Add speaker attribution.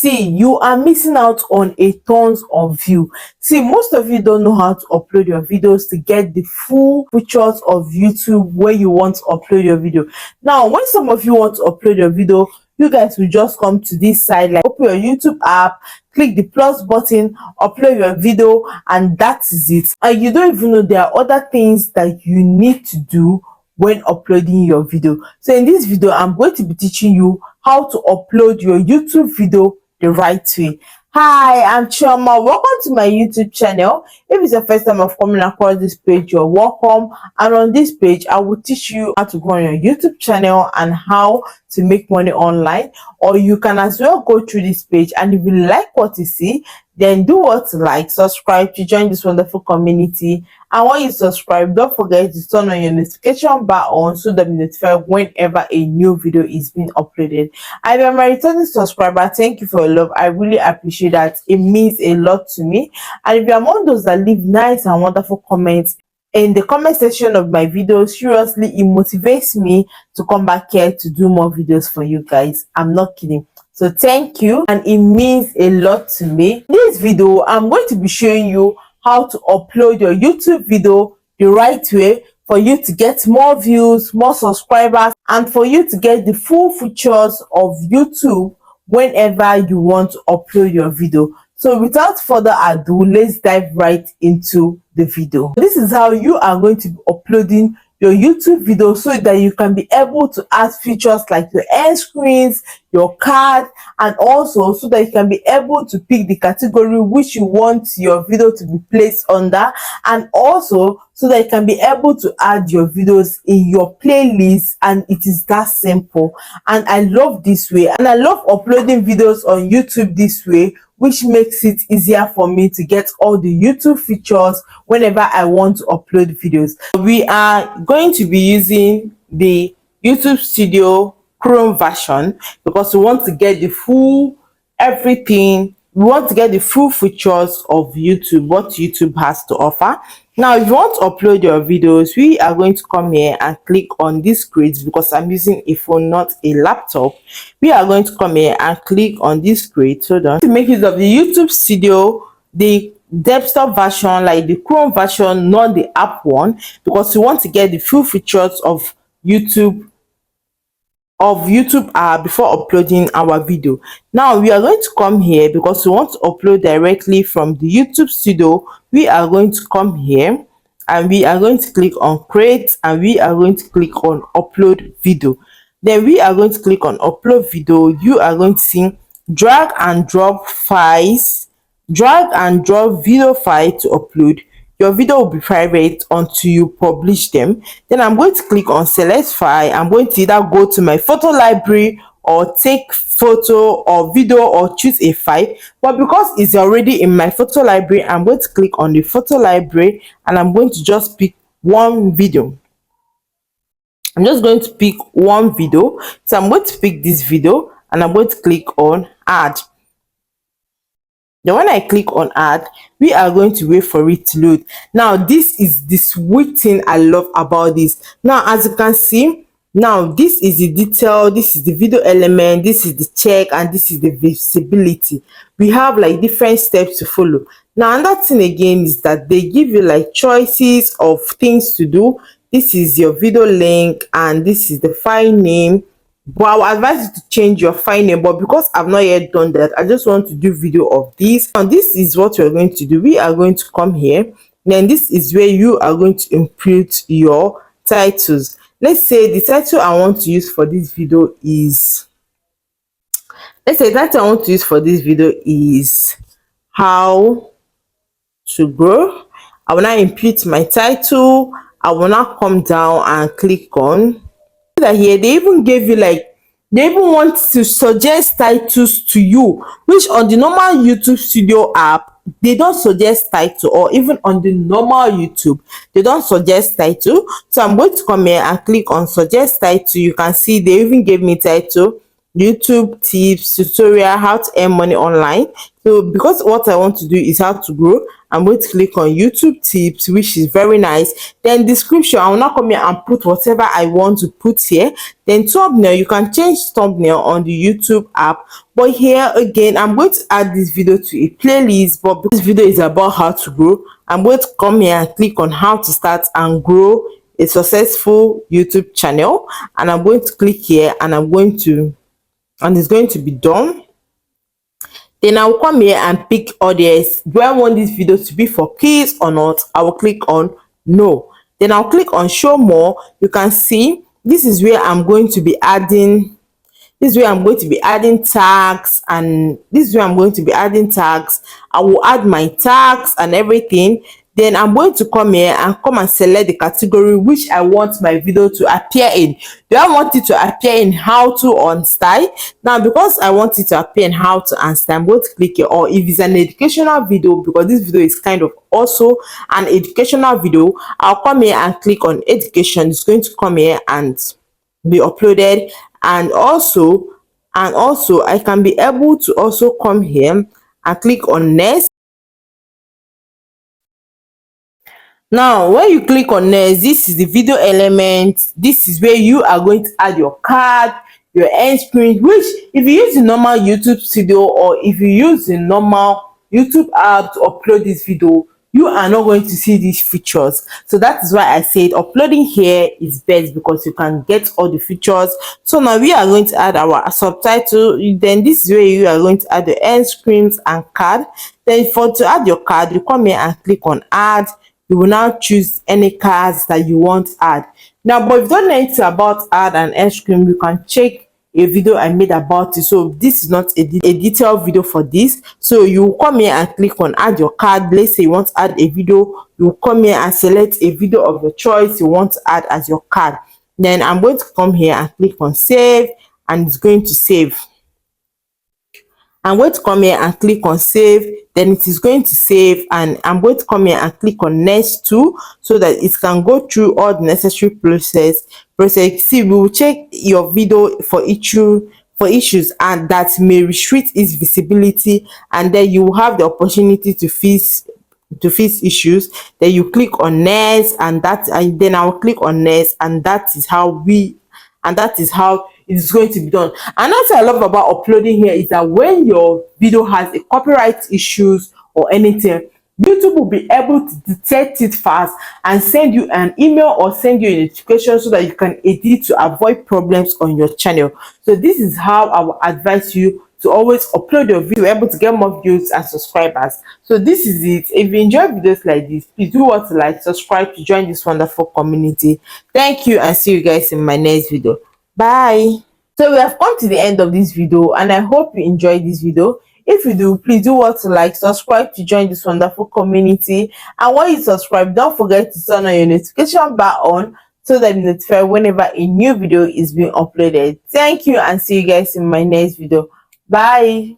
Speaker 1: See, you are missing out on a tons of view. See, most of you don't know how to upload your videos to get the full features of YouTube where you want to upload your video. Now, when some of you want to upload your video, you guys will just come to this side, like open your YouTube app, click the plus button, upload your video, and that is it. And you don't even know there are other things that you need to do when uploading your video. So in this video, I'm going to be teaching you how to upload your YouTube video the right way. Hi, I'm Chioma. Welcome to my YouTube channel. If it's your first time of coming across this page, you're welcome. And on this page, I will teach you how to go on your YouTube channel and how to make money online. Or you can as well go through this page, and if you like what you see, then do what? Like, subscribe to join this wonderful community. And when you subscribe, don't forget to turn on your notification bar on so that you're notified whenever a new video is being uploaded. And if you're my returning subscriber, thank you for your love. I really appreciate that. It means a lot to me. And if you're among those that leave nice and wonderful comments in the comment section of my videos, seriously, it motivates me to come back here to do more videos for you guys. I'm not kidding. So thank you, and it means a lot to me. In this video, I'm going to be showing you how to upload your YouTube video the right way for you to get more views, more subscribers, and for you to get the full features of YouTube whenever you want to upload your video. So without further ado, let's dive right into the video. This is how you are going to be uploading your YouTube video so that you can be able to add features like your end screens, your card, and also so that you can be able to pick the category which you want your video to be placed under, and also so that you can be able to add your videos in your playlist. And it is that simple, and I love this way, and I love uploading videos on YouTube this way, which makes it easier for me to get all the YouTube features whenever I want to upload videos. We are going to be using the YouTube Studio Chrome version because we want to get the full everything. We want to get the full features of YouTube, what YouTube has to offer. Now, if you want to upload your videos, we are going to come here and click on this grid because I'm using a phone, not a laptop. We are going to come here and click on this grid. So to make use of the YouTube Studio, the desktop version, like the Chrome version, not the app one, because we want to get the full features of YouTube app before uploading our video. Now we are going to come here because we want to upload directly from the YouTube Studio. We are going to come here and we are going to click on create, and we are going to click on upload video. Then we are going to click on upload video. You are going to see drag and drop files, drag and drop video file to upload. Your video will be private until you publish them. Then I'm going to click on select file. I'm going to either go to my photo library or take photo or video or choose a file. But because it's already in my photo library, I'm going to click on the photo library and I'm going to just pick one video. I'm just going to pick one video. So I'm going to pick this video and I'm going to click on add. Then when I click on add, we are going to wait for it to load. Now this is the sweet thing I love about this. Now as you can see, now this is the detail, this is the video element, this is the check, and this is the visibility. We have like different steps to follow. Now another thing again is that they give you like choices of things to do. This is your video link and this is the file name. But I would advise you to change your file name, but because I've not yet done that, I just want to do video of this. And this is what we're going to do. We are going to come here, then this is where you are going to input your titles. Let's say the title I want to use for this video is, how to grow. I will now input my title. I will now come down and click on that. Here they even gave you like, they even want to suggest titles to you, which on the normal YouTube Studio app they don't suggest title, or even on the normal YouTube they don't suggest title. So I'm going to come here and click on suggest title. You can see they even gave me title, YouTube tips, tutorial, how to earn money online. So because what I want to do is how to grow, I'm going to click on YouTube tips, which is very nice. Then description, I will now come here and put whatever I want to put here. Then thumbnail, you can change thumbnail on the YouTube app, but here again I'm going to add this video to a playlist. But because this video is about how to grow, I'm going to come here and click on how to start and grow a successful YouTube channel, and I'm going to click here, and it's going to be done. Then I will come here and pick audience. Do I want this video to be for kids or not? I will click on no. Then I'll click on show more. You can see this is where I'm going to be adding tags, and this is where I'm going to be adding tags. I will add my tags and everything. Then I'm going to come here and select the category which I want my video to appear in. Do I want it to appear in how to on style? Now, because I want it to appear in how to and style, I'm going to click here. Or if it's an educational video, because this video is kind of also an educational video, I'll come here and click on education. It's going to come here and be uploaded. And also I can be able to also come here and click on next. Now when you click on next, this is the video element. This is where you are going to add your card, your end screen, which if you use the normal YouTube studio or if you use the normal YouTube app to upload this video, you are not going to see these features. So that is why I said uploading here is best, because you can get all the features. So now we are going to add our subtitle. Then this is where you are going to add the end screens and card. Then to add your card, you come here and click on add. You will now choose any cards that you want to add. Now, but if you don't know anything about ad and end screen, you can check a video I made about it. So this is not a detailed video for this. So you come here and click on add your card. Let's say you want to add a video, you come here and select a video of your choice you want to add as your card. Then I'm going to come here and click on save, and it's going to save. I'm going to come here and click on save. Then it is going to save, and I'm going to come here and click on next too, so that it can go through all the necessary process. See, we will check your video for issues and that may restrict its visibility, and then you will have the opportunity to fix issues. Then you click on next, and then I'll click on next, and that is how it's going to be done. And that's what I love about uploading here, is that when your video has a copyright issues or anything, YouTube will be able to detect it fast and send you an email or send you a notification so that you can edit to avoid problems on your channel. So this is how I will advise you to always upload your video, able to get more views and subscribers. So this is it. If you enjoy videos like this, please do what to like, subscribe to join this wonderful community. Thank you, and see you guys in my next video. Bye. So we have come to the end of this video, and I hope you enjoyed this video. If you do, please do what to like, subscribe to join this wonderful community. And when you subscribe, don't forget to turn on your notification bar on so that you're notified whenever a new video is being uploaded. Thank you, and see you guys in my next video. Bye.